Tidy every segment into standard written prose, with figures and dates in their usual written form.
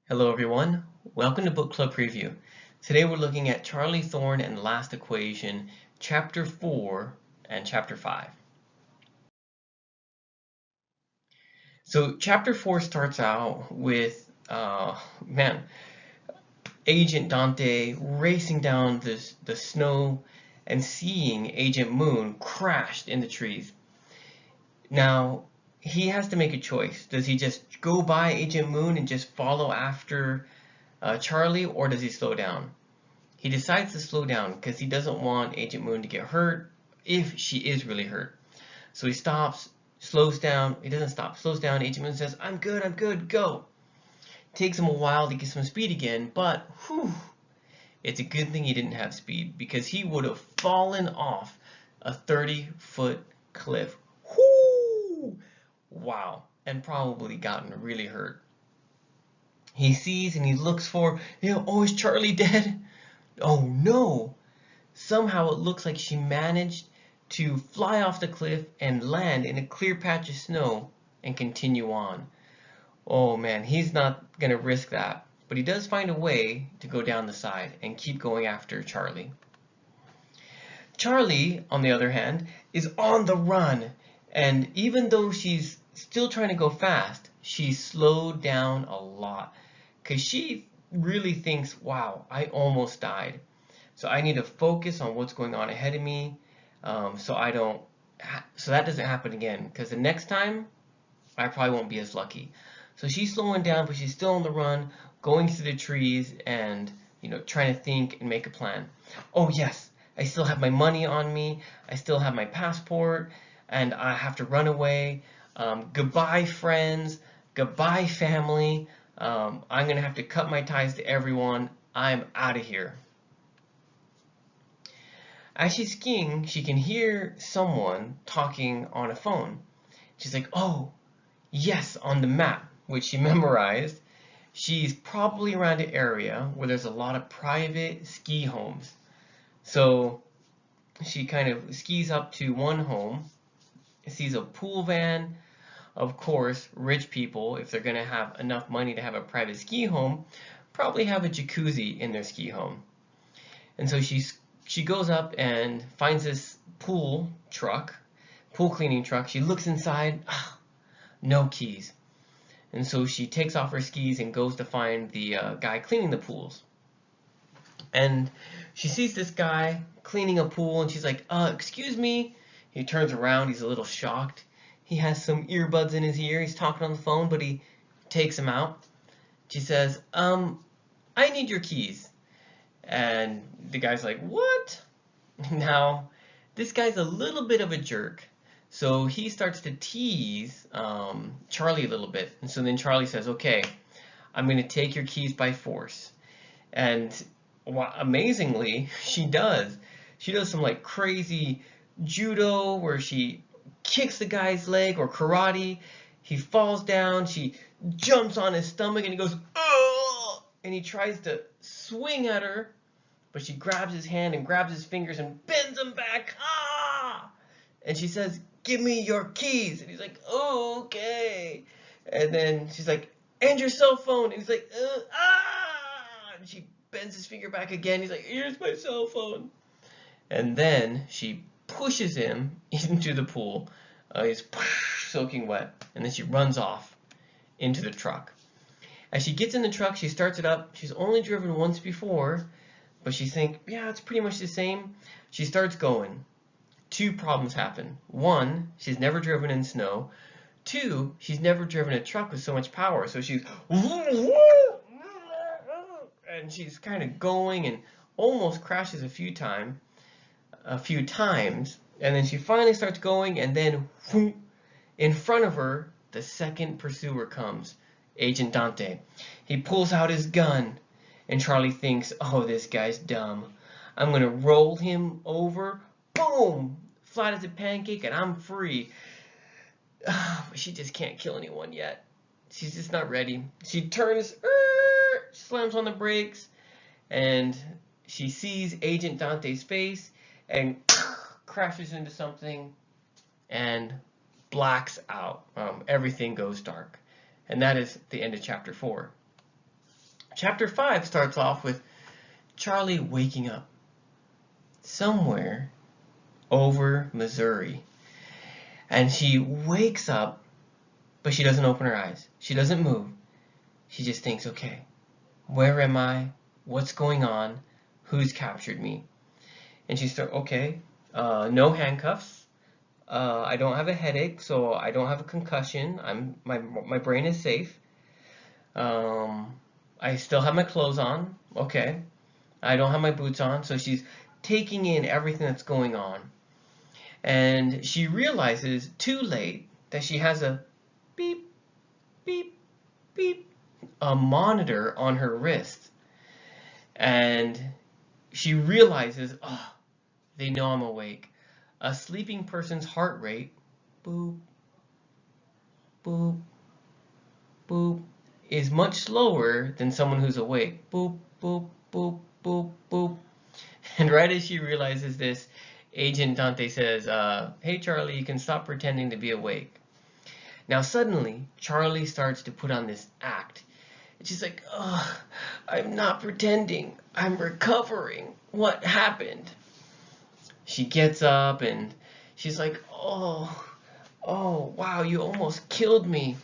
Hello everyone, welcome to Book Club Preview. Today we're looking at Charlie Thorne and the Last Equation, Chapter 4 and Chapter 5. So Chapter 4 starts out with, Agent Dante racing down the snow and seeing Agent Moon crashed in the trees. Now, he has to make a choice. Does he just go by Agent Moon and just follow after Charlie, or does he slow down? He decides to slow down because he doesn't want Agent Moon to get hurt if she is really hurt. So he stops, slows down. He doesn't stop, slows down. Agent Moon says, I'm good, go. Takes him a while to get some speed again, but whew, it's a good thing he didn't have speed because he would have fallen off a 30-foot cliff. Whoo! Wow, and probably gotten really hurt. He sees and he looks for, oh, is Charlie dead? Oh no! Somehow it looks like she managed to fly off the cliff and land in a clear patch of snow and continue on. Oh man, he's not going to risk that. But he does find a way to go down the side and keep going after Charlie. Charlie, on the other hand, is on the run. And even though she's still trying to go fast, she's slowed down a lot. Because she really thinks, wow, I almost died. So I need to focus on what's going on ahead of me, so that doesn't happen again. Because the next time, I probably won't be as lucky. So she's slowing down, but she's still on the run, going through the trees, and trying to think and make a plan. Oh yes, I still have my money on me. I still have my passport, and I have to run away. Goodbye, friends. Goodbye, family. I'm gonna have to cut my ties to everyone. I'm out of here. As she's skiing, she can hear someone talking on a phone. She's like, oh, yes, on the map, which she memorized. She's probably around an area where there's a lot of private ski homes. So she kind of skis up to one home, sees a pool van. Of course, rich people, if they're going to have enough money to have a private ski home, probably have a jacuzzi in their ski home. And so she goes up and finds this pool cleaning truck. She looks inside, no keys. And so she takes off her skis and goes to find the guy cleaning the pools. And she sees this guy cleaning a pool and she's like, excuse me. He turns around, he's a little shocked. He has some earbuds in his ear, he's talking on the phone, but he takes them out. She says, I need your keys. And the guy's like, what? Now, this guy's a little bit of a jerk. So he starts to tease Charlie a little bit. And so then Charlie says, okay, I'm going to take your keys by force. And amazingly, she does. She does some like crazy judo where she kicks the guy's leg, or karate. He falls down. She jumps on his stomach and he goes, oh! And he tries to swing at her, but she grabs his hand and grabs his fingers and bends him back. Ah! And she says, give me your keys. And he's like, oh, okay. And then she's like, and your cell phone. And he's like, And she bends his finger back again. He's like, here's my cell phone. And then she pushes him into the pool. He's soaking wet. And then she runs off into the truck. As she gets in the truck, she starts it up. She's only driven once before, but she thinks, yeah, it's pretty much the same. She starts going. Two problems happen. One, she's never driven in snow. Two, she's never driven a truck with so much power. So she's and she's kind of going and almost crashes a few times. And then she finally starts going, and then in front of her, the second pursuer comes, Agent Dante. He pulls out his gun, and Charlie thinks, oh, this guy's dumb. I'm going to roll him over. Boom! Flat as a pancake, and I'm free. But she just can't kill anyone yet. She's just not ready. She turns, slams on the brakes, and she sees Agent Dante's face and crashes into something and blacks out. Everything goes dark. And that is the end of chapter 4. Chapter 5 starts off with Charlie waking up somewhere over Missouri. And she wakes up, but she doesn't open her eyes. She doesn't move. She just thinks, okay, where am I? What's going on? Who's captured me? And she starts, okay, no handcuffs. I don't have a headache, so I don't have a concussion. My brain is safe. I still have my clothes on. Okay. I don't have my boots on. So she's taking in everything that's going on. And she realizes too late that she has a beep, beep, beep, a monitor on her wrist. And she realizes, oh, they know I'm awake. A sleeping person's heart rate, boop, boop, boop, is much slower than someone who's awake. Boop, boop, boop, boop, boop. And right as she realizes this, Agent Dante says, hey Charlie, you can stop pretending to be awake. Now suddenly, Charlie starts to put on this act. And she's like, oh, I'm not pretending. I'm recovering. What happened? She gets up and she's like, oh, wow, you almost killed me.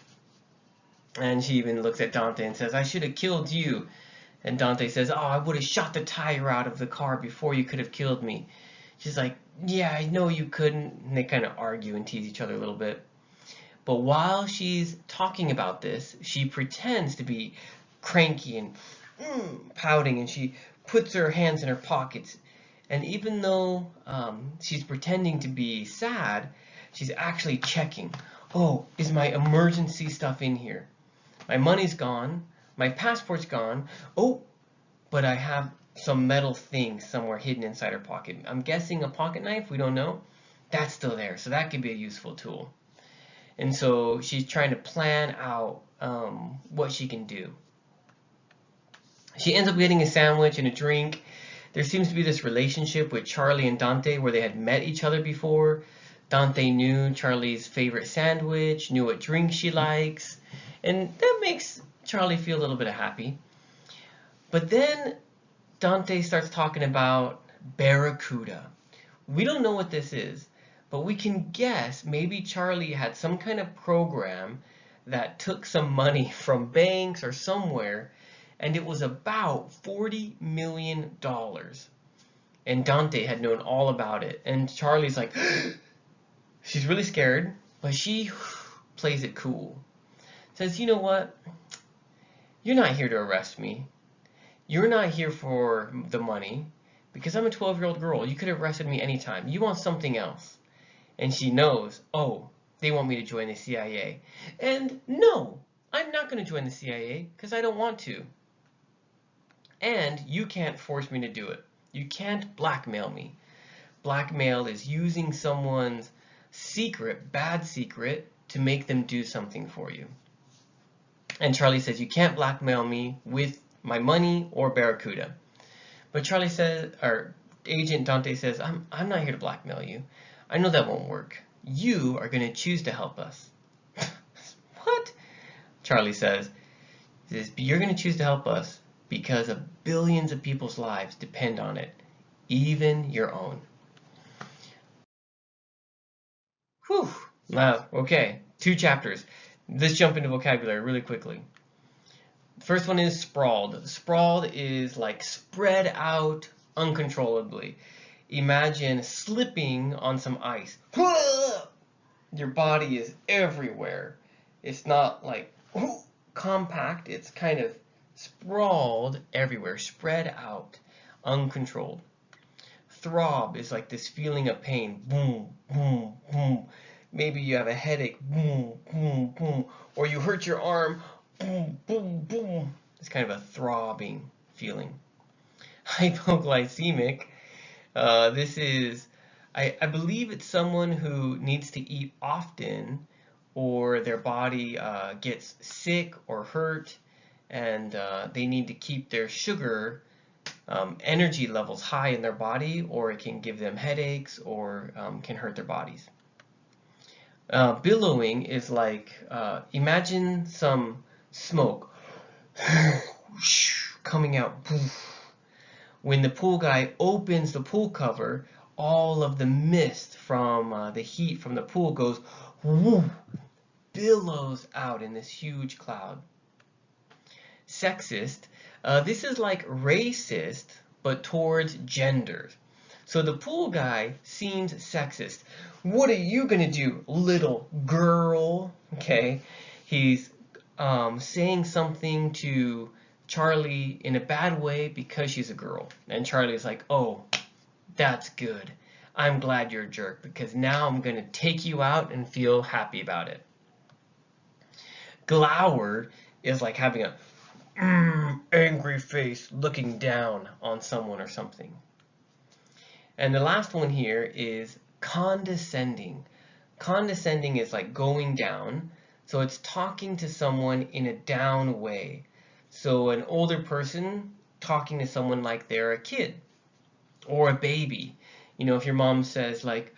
And she even looks at Dante and says, I should have killed you. And Dante says, oh, I would have shot the tire out of the car before you could have killed me. She's like, yeah, I know you couldn't. And they kind of argue and tease each other a little bit. But while she's talking about this, she pretends to be cranky and pouting, and she puts her hands in her pockets. And even though she's pretending to be sad, she's actually checking. Oh, is my emergency stuff in here? My money's gone. My passport's gone. Oh, but I have some metal thing somewhere hidden inside her pocket. I'm guessing a pocket knife, we don't know. That's still there, so that could be a useful tool. And so she's trying to plan out what she can do. She ends up getting a sandwich and a drink. There seems to be this relationship with Charlie and Dante where they had met each other before. Dante knew Charlie's favorite sandwich, knew what drink she likes, and that makes Charlie feel a little bit happy. But then Dante starts talking about Barracuda. We don't know what this is, but we can guess maybe Charlie had some kind of program that took some money from banks or somewhere, and it was about $40 million. And Dante had known all about it. And Charlie's like, she's really scared, but she plays it cool. Says, you know what? You're not here to arrest me. You're not here for the money, because I'm a 12-year-old girl. You could have arrested me anytime. You want something else. And she knows, oh, they want me to join the CIA. And no, I'm not going to join the CIA because I don't want to. And you can't force me to do it. You can't blackmail me. Blackmail is using someone's secret, bad secret, to make them do something for you. And Charlie says, you can't blackmail me with my money or Barracuda. But Charlie says, or Agent Dante says, I'm not here to blackmail you. I know that won't work. You are going to choose to help us. What? Charlie says, you're going to choose to help us because of billions of people's lives depend on it, even your own. Whew. Now, okay, 2 chapters. Let's jump into vocabulary really quickly. First one is sprawled. Sprawled is like spread out uncontrollably. Imagine slipping on some ice. Your body is everywhere. It's not like compact, it's kind of sprawled everywhere, spread out, uncontrolled. Throb is like this feeling of pain. Boom, boom, boom. Maybe you have a headache. Boom, boom, boom. Or you hurt your arm. Boom, boom, boom. It's kind of a throbbing feeling. Hypoglycemic. This is, I believe it's someone who needs to eat often or their body gets sick or hurt and they need to keep their sugar energy levels high in their body, or it can give them headaches or can hurt their bodies. Billowing is like, imagine some smoke coming out. Poof. When the pool guy opens the pool cover, all of the mist from the heat from the pool goes whoo, billows out in this huge cloud. Sexist, this is like racist, but towards genders. So the pool guy seems sexist. What are you gonna do, little girl? Okay, he's saying something to Charlie in a bad way because she's a girl. And Charlie's like, oh, that's good. I'm glad you're a jerk because now I'm gonna take you out and feel happy about it. Glowered is like having a angry face looking down on someone or something. And the last one here is condescending. Condescending is like going down. So it's talking to someone in a down way. So an older person talking to someone like they're a kid or a baby. You know, if your mom says like,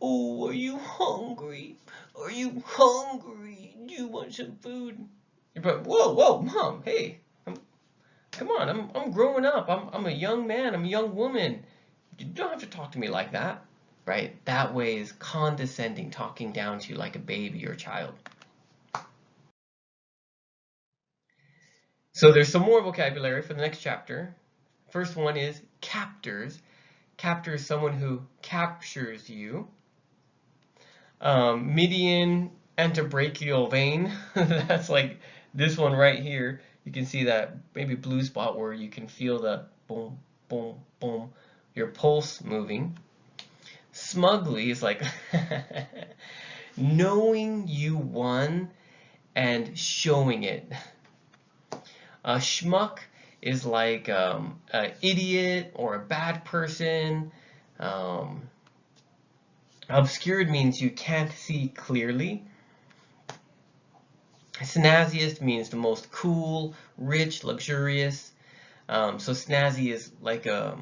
oh, are you hungry? Are you hungry? Do you want some food? You're like, whoa, mom, hey, come on, I'm growing up. I'm a young man. I'm a young woman. You don't have to talk to me like that, right? That way is condescending, talking down to you like a baby or a child. So there's some more vocabulary for the next chapter. First one is captors. Captor is someone who captures you. Median antebrachial vein, that's like this one right here. You can see that maybe blue spot where you can feel the boom, boom, boom, your pulse moving. Smugly is like knowing you won and showing it. Schmuck is like an idiot or a bad person. Obscured means you can't see clearly. Snazziest means the most cool, rich, luxurious. So snazzy is like a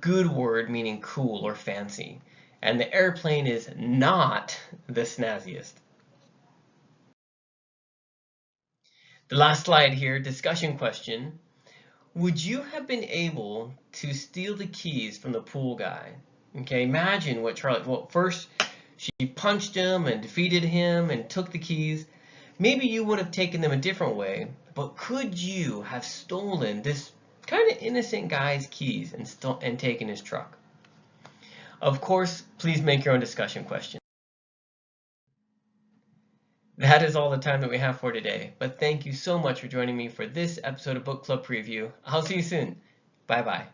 good word meaning cool or fancy. And the airplane is not the snazziest. The last slide here, discussion question. Would you have been able to steal the keys from the pool guy? Okay, imagine what Charlie, well, first she punched him and defeated him and took the keys. Maybe you would have taken them a different way, but could you have stolen this kind of innocent guy's keys and taken his truck? Of course, please make your own discussion question. That is all the time that we have for today, but thank you so much for joining me for this episode of Book Club Preview. I'll see you soon. Bye-bye.